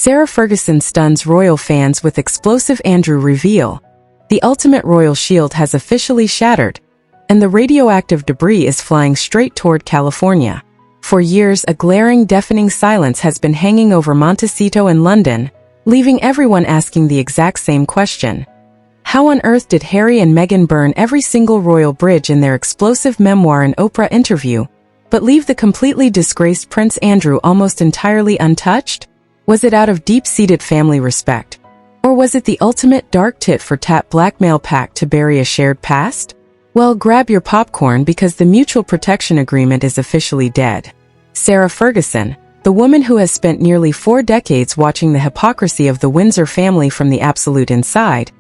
Sarah Ferguson stuns royal fans with explosive Andrew reveal. The ultimate royal shield has officially shattered, and the radioactive debris is flying straight toward California. For years, a glaring, deafening silence has been hanging over Montecito and London, leaving everyone asking the exact same question. How on earth did Harry and Meghan burn every single royal bridge in their explosive memoir and Oprah interview, but leave the completely disgraced Prince Andrew almost entirely untouched? Was it out of deep-seated family respect? Or was it the ultimate dark tit-for-tat blackmail pact to bury a shared past? Well, grab your popcorn because the mutual protection agreement is officially dead. Sarah Ferguson, the woman who has spent nearly 4 decades watching the hypocrisy of the Windsor family from the absolute inside,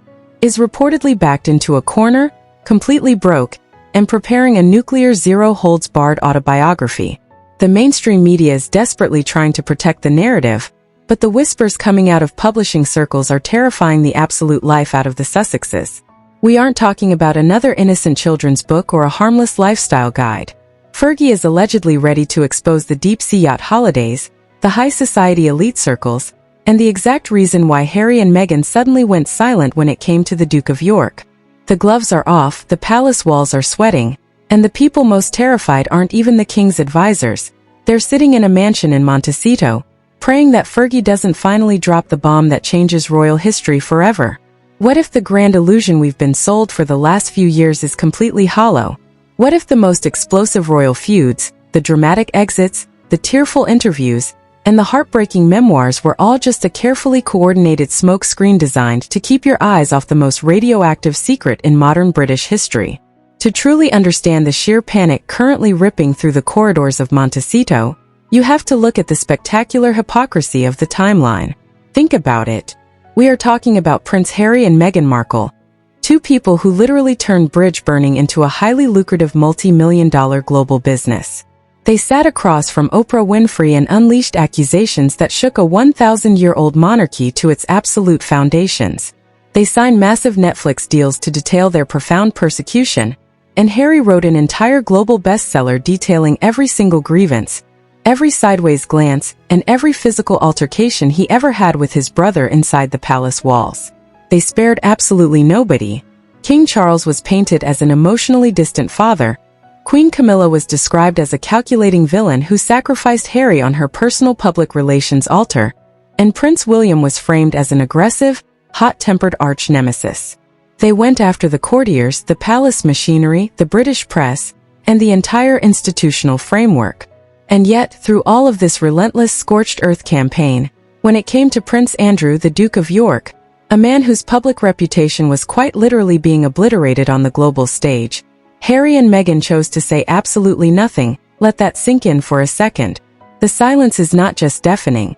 is reportedly backed into a corner, completely broke, and preparing a nuclear zero-holds-barred autobiography. The mainstream media is desperately trying to protect the narrative, but the whispers coming out of publishing circles are terrifying the absolute life out of the Sussexes. We aren't talking about another innocent children's book or a harmless lifestyle guide. Fergie is allegedly ready to expose the deep-sea yacht holidays, the high society elite circles, and the exact reason why Harry and Meghan suddenly went silent when it came to the Duke of York. The gloves are off, the palace walls are sweating, and the people most terrified aren't even the king's advisors. They're sitting in a mansion in Montecito, praying that Fergie doesn't finally drop the bomb that changes royal history forever. What if the grand illusion we've been sold for the last few years is completely hollow? What if the most explosive royal feuds, the dramatic exits, the tearful interviews, and the heartbreaking memoirs were all just a carefully coordinated smokescreen designed to keep your eyes off the most radioactive secret in modern British history? To truly understand the sheer panic currently ripping through the corridors of Montecito, you have to look at the spectacular hypocrisy of the timeline. Think about it. We are talking about Prince Harry and Meghan Markle, two people who literally turned bridge burning into a highly lucrative multi-million-dollar global business. They sat across from Oprah Winfrey and unleashed accusations that shook a 1,000-year-old monarchy to its absolute foundations. They signed massive Netflix deals to detail their profound persecution, and Harry wrote an entire global bestseller detailing every single grievance, every sideways glance, and every physical altercation he ever had with his brother inside the palace walls. They spared absolutely nobody. King Charles was painted as an emotionally distant father. Queen Camilla was described as a calculating villain who sacrificed Harry on her personal public relations altar, and Prince William was framed as an aggressive, hot-tempered arch-nemesis. They went after the courtiers, the palace machinery, the British press, and the entire institutional framework. And yet, through all of this relentless scorched earth campaign, when it came to Prince Andrew, the Duke of York, a man whose public reputation was quite literally being obliterated on the global stage, Harry and Meghan chose to say absolutely nothing. Let that sink in for a second. The silence is not just deafening.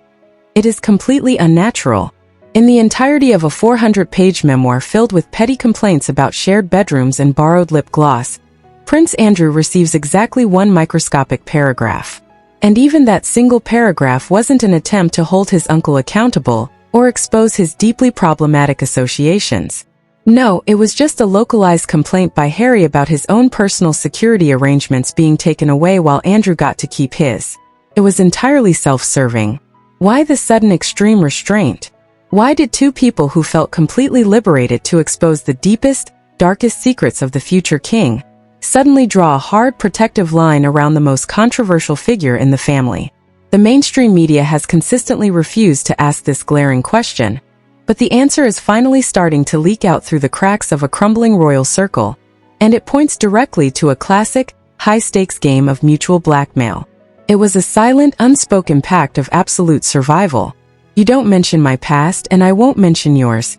It is completely unnatural. In the entirety of a 400-page memoir filled with petty complaints about shared bedrooms and borrowed lip gloss, Prince Andrew receives exactly one microscopic paragraph. And even that single paragraph wasn't an attempt to hold his uncle accountable or expose his deeply problematic associations. No, it was just a localized complaint by Harry about his own personal security arrangements being taken away while Andrew got to keep his. It was entirely self-serving. Why the sudden extreme restraint? Why did two people who felt completely liberated to expose the deepest, darkest secrets of the future king suddenly draw a hard protective line around the most controversial figure in the family? The mainstream media has consistently refused to ask this glaring question, but the answer is finally starting to leak out through the cracks of a crumbling royal circle, and it points directly to a classic, high-stakes game of mutual blackmail. It was a silent, unspoken pact of absolute survival. You don't mention my past, and I won't mention yours.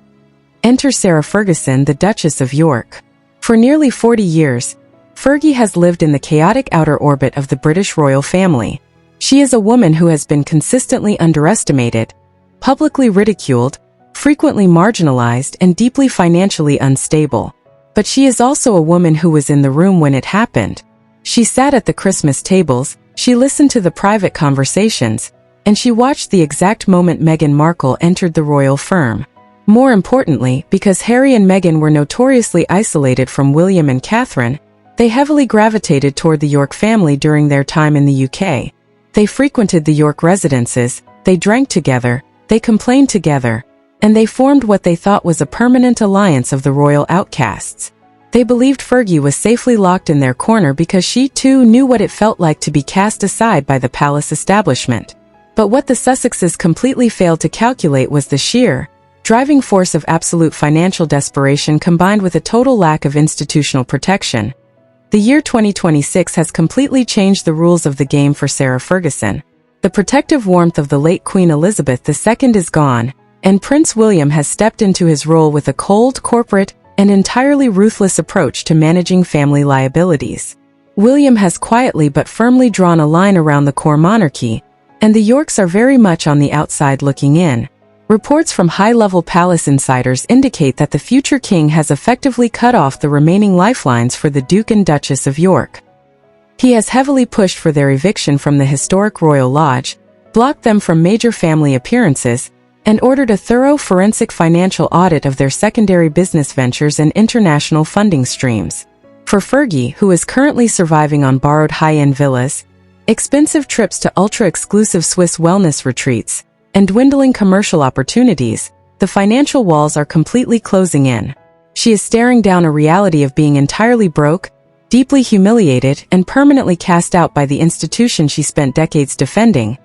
Enter Sarah Ferguson, the Duchess of York. For nearly 40 years, Fergie has lived in the chaotic outer orbit of the British royal family. She is a woman who has been consistently underestimated, publicly ridiculed, frequently marginalized, and deeply financially unstable. But she is also a woman who was in the room when it happened. She sat at the Christmas tables, she listened to the private conversations, and she watched the exact moment Meghan Markle entered the royal firm. More importantly, because Harry and Meghan were notoriously isolated from William and Catherine, they heavily gravitated toward the York family during their time in the UK. They frequented the York residences, they drank together, They complained together, and they formed what they thought was a permanent alliance of the royal outcasts. They believed Fergie was safely locked in their corner because she too knew what it felt like to be cast aside by the palace establishment. But what the Sussexes completely failed to calculate was the sheer, driving force of absolute financial desperation combined with a total lack of institutional protection. The year 2026 has completely changed the rules of the game for Sarah Ferguson. The protective warmth of the late Queen Elizabeth II is gone, and Prince William has stepped into his role with a cold, corporate, and entirely ruthless approach to managing family liabilities. William has quietly but firmly drawn a line around the core monarchy, and the Yorks are very much on the outside looking in. Reports from high-level palace insiders indicate that the future king has effectively cut off the remaining lifelines for the Duke and Duchess of York. He has heavily pushed for their eviction from the historic Royal Lodge, blocked them from major family appearances, and ordered a thorough forensic financial audit of their secondary business ventures and international funding streams. For Fergie, who is currently surviving on borrowed high-end villas, expensive trips to ultra-exclusive Swiss wellness retreats, and dwindling commercial opportunities, the financial walls are completely closing in. She is staring down a reality of being entirely broke, deeply humiliated, and permanently cast out by the institution she spent decades defending.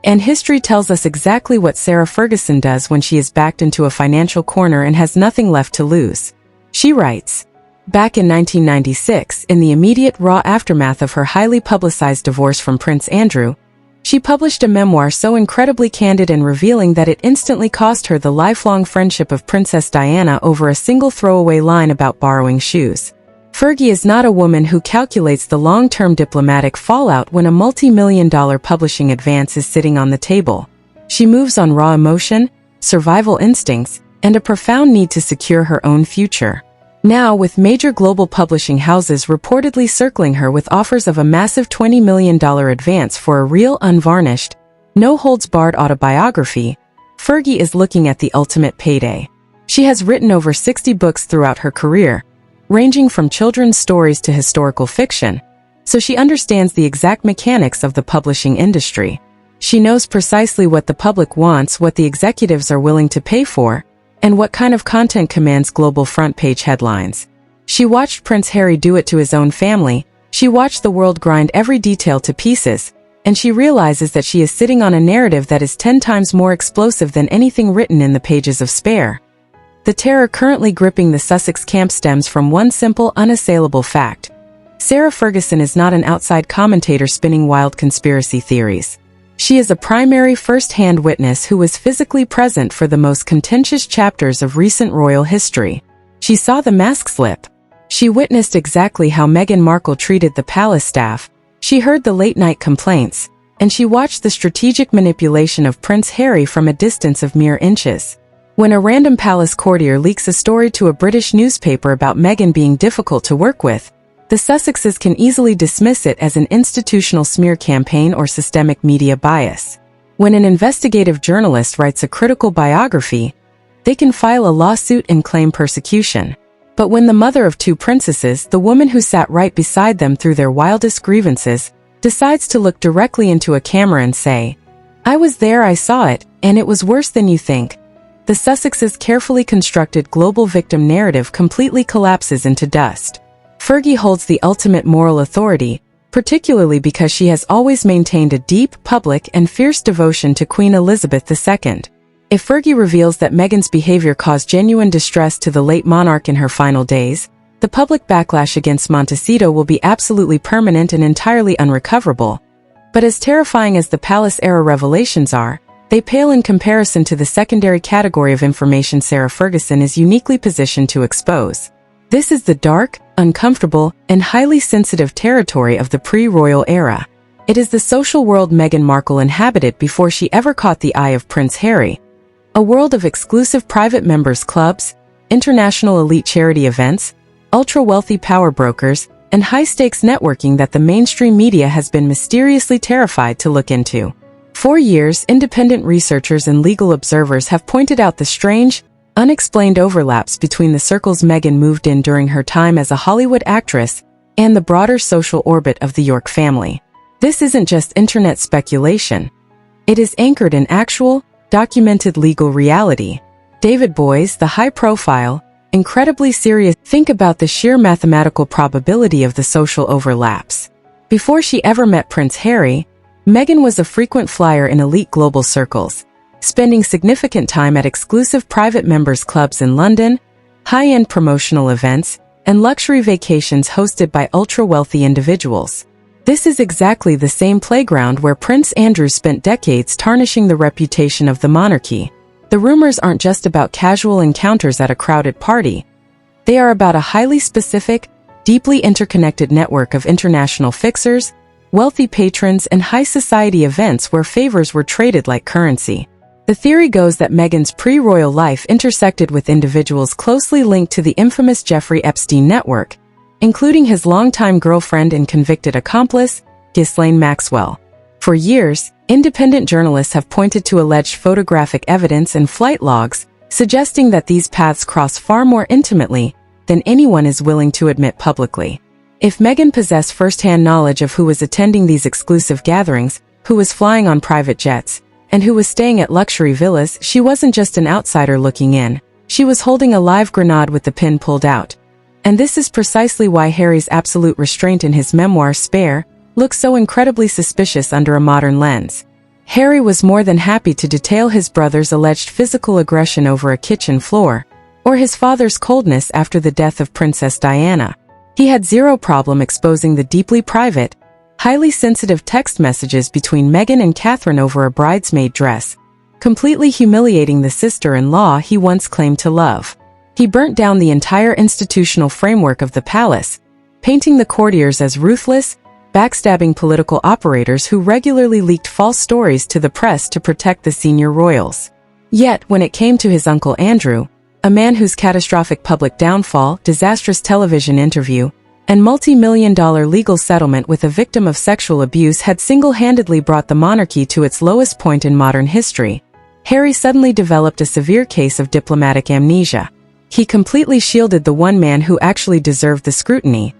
And history tells us exactly what Sarah Ferguson does when she is backed into a financial corner and has nothing left to lose. She writes, back in 1996, in the immediate raw aftermath of her highly publicized divorce from Prince Andrew, she published a memoir so incredibly candid and revealing that it instantly cost her the lifelong friendship of Princess Diana over a single throwaway line about borrowing shoes. Fergie is not a woman who calculates the long-term diplomatic fallout when a multi-million-dollar publishing advance is sitting on the table. She moves on raw emotion, survival instincts, and a profound need to secure her own future. Now, with major global publishing houses reportedly circling her with offers of a massive $20 million advance for a real, unvarnished, no-holds-barred autobiography, Fergie is looking at the ultimate payday. She has written over 60 books throughout her career, ranging from children's stories to historical fiction, so she understands the exact mechanics of the publishing industry. She knows precisely what the public wants, what the executives are willing to pay for, and what kind of content commands global front-page headlines. She watched Prince Harry do it to his own family, she watched the world grind every detail to pieces, and she realizes that she is sitting on a narrative that is 10 times more explosive than anything written in the pages of Spare. The terror currently gripping the Sussex camp stems from one simple, unassailable fact. Sarah Ferguson is not an outside commentator spinning wild conspiracy theories. She is a primary first-hand witness who was physically present for the most contentious chapters of recent royal history. She saw the mask slip. She witnessed exactly how Meghan Markle treated the palace staff. She heard the late-night complaints, and she watched the strategic manipulation of Prince Harry from a distance of mere inches. When a random palace courtier leaks a story to a British newspaper about Meghan being difficult to work with, the Sussexes can easily dismiss it as an institutional smear campaign or systemic media bias. When an investigative journalist writes a critical biography, they can file a lawsuit and claim persecution. But when the mother of two princesses, the woman who sat right beside them through their wildest grievances, decides to look directly into a camera and say, "I was there, I saw it, and it was worse than you think," the Sussexes' carefully constructed global victim narrative completely collapses into dust. Fergie holds the ultimate moral authority, particularly because she has always maintained a deep, public, and fierce devotion to Queen Elizabeth II. If Fergie reveals that Meghan's behavior caused genuine distress to the late monarch in her final days, the public backlash against Montecito will be absolutely permanent and entirely unrecoverable. But as terrifying as the palace-era revelations are, they pale in comparison to the secondary category of information Sarah Ferguson is uniquely positioned to expose. This is the dark, uncomfortable, and highly sensitive territory of the pre-royal era. It is the social world Meghan Markle inhabited before she ever caught the eye of Prince Harry. A world of exclusive private members' clubs, international elite charity events, ultra-wealthy power brokers, and high-stakes networking that the mainstream media has been mysteriously terrified to look into. For years, independent researchers and legal observers have pointed out the strange, unexplained overlaps between the circles Meghan moved in during her time as a Hollywood actress and the broader social orbit of the York family. This isn't just internet speculation. It is anchored in actual, documented legal reality. David Boies, the high-profile, incredibly serious. Think about the sheer mathematical probability of the social overlaps. Before she ever met Prince Harry, Meghan was a frequent flyer in elite global circles, spending significant time at exclusive private members' clubs in London, high-end promotional events, and luxury vacations hosted by ultra-wealthy individuals. This is exactly the same playground where Prince Andrew spent decades tarnishing the reputation of the monarchy. The rumors aren't just about casual encounters at a crowded party. They are about a highly specific, deeply interconnected network of international fixers, wealthy patrons, and high society events where favors were traded like currency. The theory goes that Meghan's pre-royal life intersected with individuals closely linked to the infamous Jeffrey Epstein network, including his longtime girlfriend and convicted accomplice, Ghislaine Maxwell. For years, independent journalists have pointed to alleged photographic evidence and flight logs, suggesting that these paths cross far more intimately than anyone is willing to admit publicly. If Meghan possessed first-hand knowledge of who was attending these exclusive gatherings, who was flying on private jets, and who was staying at luxury villas, she wasn't just an outsider looking in. She was holding a live grenade with the pin pulled out. And this is precisely why Harry's absolute restraint in his memoir Spare looks so incredibly suspicious under a modern lens. Harry was more than happy to detail his brother's alleged physical aggression over a kitchen floor, or his father's coldness after the death of Princess Diana. He had zero problem exposing the deeply private, highly sensitive text messages between Meghan and Catherine over a bridesmaid dress, completely humiliating the sister-in-law he once claimed to love. He burnt down the entire institutional framework of the palace, painting the courtiers as ruthless, backstabbing political operators who regularly leaked false stories to the press to protect the senior royals. Yet, when it came to his uncle Andrew, a man whose catastrophic public downfall, disastrous television interview, and multi-million-dollar legal settlement with a victim of sexual abuse had single-handedly brought the monarchy to its lowest point in modern history, Harry suddenly developed a severe case of diplomatic amnesia. He completely shielded the one man who actually deserved the scrutiny.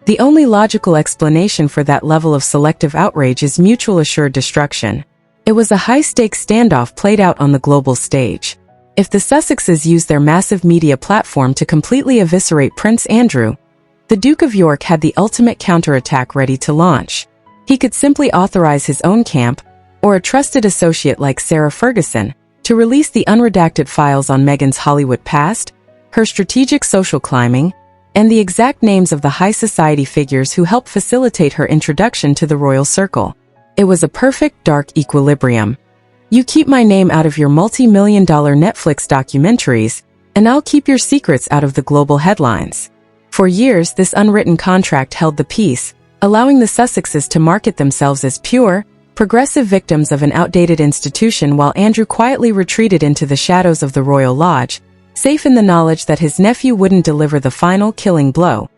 The only logical explanation for that level of selective outrage is mutual assured destruction. It was a high-stakes standoff played out on the global stage. If the Sussexes used their massive media platform to completely eviscerate Prince Andrew, the Duke of York had the ultimate counterattack ready to launch. He could simply authorize his own camp, or a trusted associate like Sarah Ferguson, to release the unredacted files on Meghan's Hollywood past, her strategic social climbing, and the exact names of the high society figures who helped facilitate her introduction to the royal circle. It was a perfect dark equilibrium. You keep my name out of your multi-million-dollar Netflix documentaries, and I'll keep your secrets out of the global headlines. For years, this unwritten contract held the peace, allowing the Sussexes to market themselves as pure, progressive victims of an outdated institution while Andrew quietly retreated into the shadows of the royal lodge, safe in the knowledge that his nephew wouldn't deliver the final killing blow.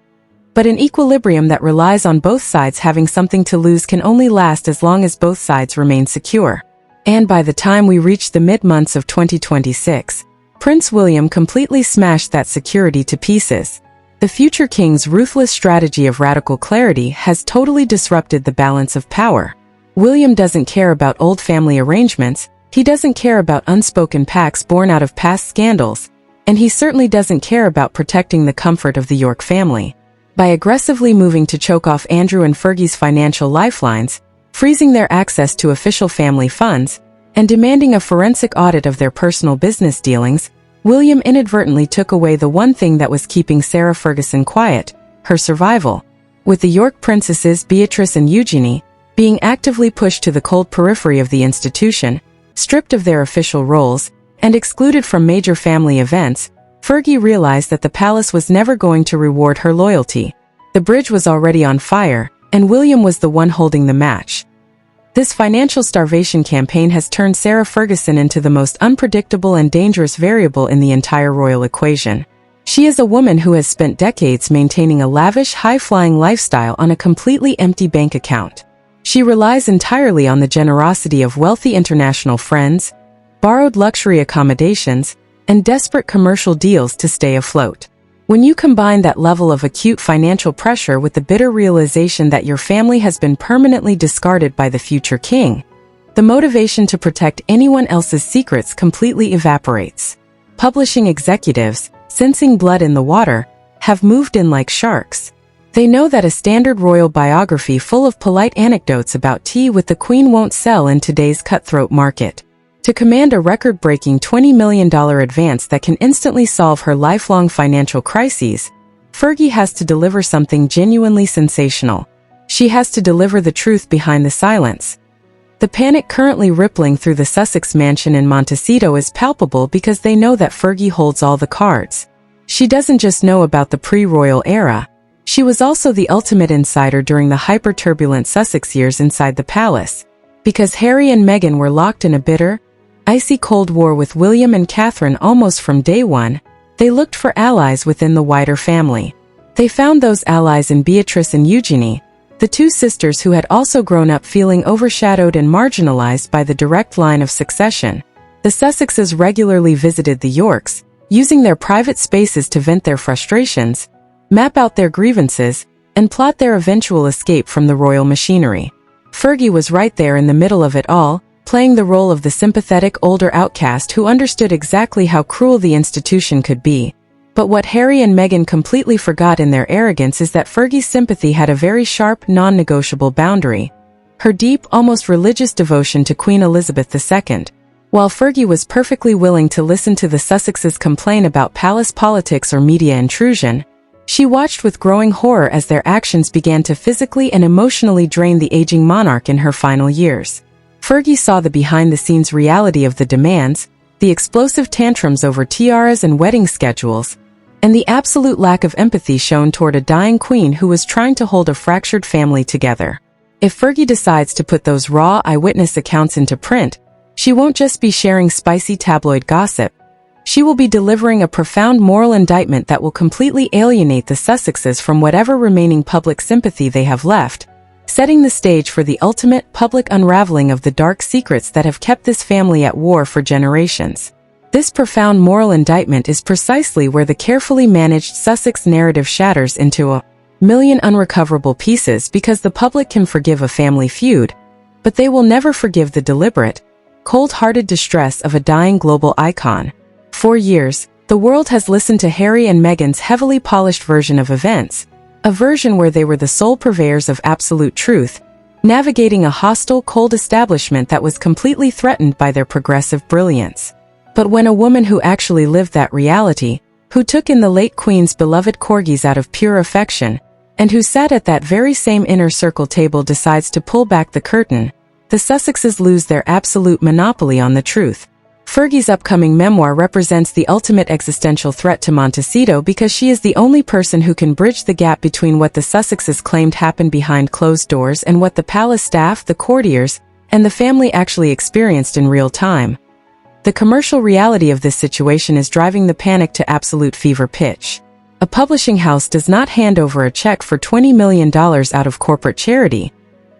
But an equilibrium that relies on both sides having something to lose can only last as long as both sides remain secure. And by the time we reach the mid-months of 2026, Prince William completely smashed that security to pieces. The future king's ruthless strategy of radical clarity has totally disrupted the balance of power. William doesn't care about old family arrangements, he doesn't care about unspoken pacts born out of past scandals, and he certainly doesn't care about protecting the comfort of the York family. By aggressively moving to choke off Andrew and Fergie's financial lifelines, freezing their access to official family funds, and demanding a forensic audit of their personal business dealings, William inadvertently took away the one thing that was keeping Sarah Ferguson quiet, her survival. With the York princesses Beatrice and Eugenie being actively pushed to the cold periphery of the institution, stripped of their official roles, and excluded from major family events, Fergie realized that the palace was never going to reward her loyalty. The bridge was already on fire, and William was the one holding the match. This financial starvation campaign has turned Sarah Ferguson into the most unpredictable and dangerous variable in the entire royal equation. She is a woman who has spent decades maintaining a lavish, high-flying lifestyle on a completely empty bank account. She relies entirely on the generosity of wealthy international friends, borrowed luxury accommodations, and desperate commercial deals to stay afloat. When you combine that level of acute financial pressure with the bitter realization that your family has been permanently discarded by the future king, The motivation to protect anyone else's secrets completely evaporates. Publishing executives, sensing blood in the water, have moved in like sharks. They know that a standard royal biography full of polite anecdotes about tea with the Queen won't sell in today's cutthroat market. To command a record-breaking $20 million advance that can instantly solve her lifelong financial crises, Fergie has to deliver something genuinely sensational. She has to deliver the truth behind the silence. The panic currently rippling through the Sussex mansion in Montecito is palpable because they know that Fergie holds all the cards. She doesn't just know about the pre-royal era. She was also the ultimate insider during the hyper-turbulent Sussex years inside the palace. Because Harry and Meghan were locked in a bitter, icy cold war with William and Catherine almost from day one, they looked for allies within the wider family. They found those allies in Beatrice and Eugenie, the two sisters who had also grown up feeling overshadowed and marginalized by the direct line of succession. The Sussexes regularly visited the Yorks, using their private spaces to vent their frustrations, map out their grievances, and plot their eventual escape from the royal machinery. Fergie was right there in the middle of it all, playing the role of the sympathetic older outcast who understood exactly how cruel the institution could be. But what Harry and Meghan completely forgot in their arrogance is that Fergie's sympathy had a very sharp, non-negotiable boundary: her deep, almost religious devotion to Queen Elizabeth II. While Fergie was perfectly willing to listen to the Sussexes complain about palace politics or media intrusion, she watched with growing horror as their actions began to physically and emotionally drain the aging monarch in her final years. Fergie saw the behind-the-scenes reality of the demands, the explosive tantrums over tiaras and wedding schedules, and the absolute lack of empathy shown toward a dying queen who was trying to hold a fractured family together. If Fergie decides to put those raw eyewitness accounts into print, she won't just be sharing spicy tabloid gossip. She will be delivering a profound moral indictment that will completely alienate the Sussexes from whatever remaining public sympathy they have left, setting the stage for the ultimate public unraveling of the dark secrets that have kept this family at war for generations. This profound moral indictment is precisely where the carefully managed Sussex narrative shatters into a million unrecoverable pieces, because the public can forgive a family feud, but they will never forgive the deliberate, cold-hearted distress of a dying global icon. For years, the world has listened to Harry and Meghan's heavily polished version of events, a version where they were the sole purveyors of absolute truth, navigating a hostile, cold establishment that was completely threatened by their progressive brilliance. But when a woman who actually lived that reality, who took in the late Queen's beloved corgis out of pure affection, and who sat at that very same inner circle table decides to pull back the curtain, the Sussexes lose their absolute monopoly on the truth. Fergie's upcoming memoir represents the ultimate existential threat to Montecito because she is the only person who can bridge the gap between what the Sussexes claimed happened behind closed doors and what the palace staff, the courtiers, and the family actually experienced in real time. The commercial reality of this situation is driving the panic to absolute fever pitch. A publishing house does not hand over a check for $20 million out of corporate charity.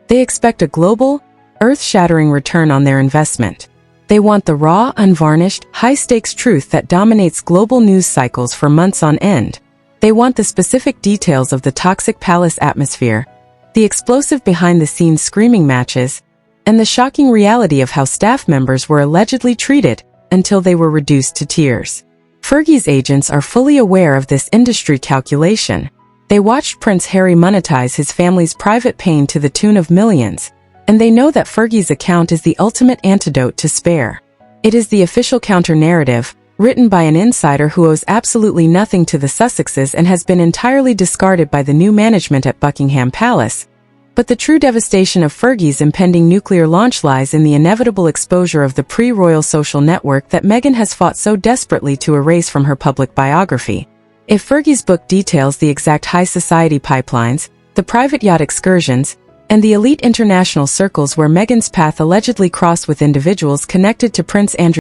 They expect a global, earth-shattering return on their investment. They want the raw, unvarnished, high-stakes truth that dominates global news cycles for months on end. They want the specific details of the toxic palace atmosphere, the explosive behind-the-scenes screaming matches, and the shocking reality of how staff members were allegedly treated until they were reduced to tears. Fergie's agents are fully aware of this industry calculation. They watched Prince Harry monetize his family's private pain to the tune of millions, and they know that Fergie's account is the ultimate antidote to spare. It is the official counter-narrative, written by an insider who owes absolutely nothing to the Sussexes and has been entirely discarded by the new management at Buckingham Palace. But the true devastation of Fergie's impending nuclear launch lies in the inevitable exposure of the pre-royal social network that Meghan has fought so desperately to erase from her public biography. If Fergie's book details the exact high society pipelines, the private yacht excursions, and the elite international circles where Meghan's path allegedly crossed with individuals connected to Prince Andrew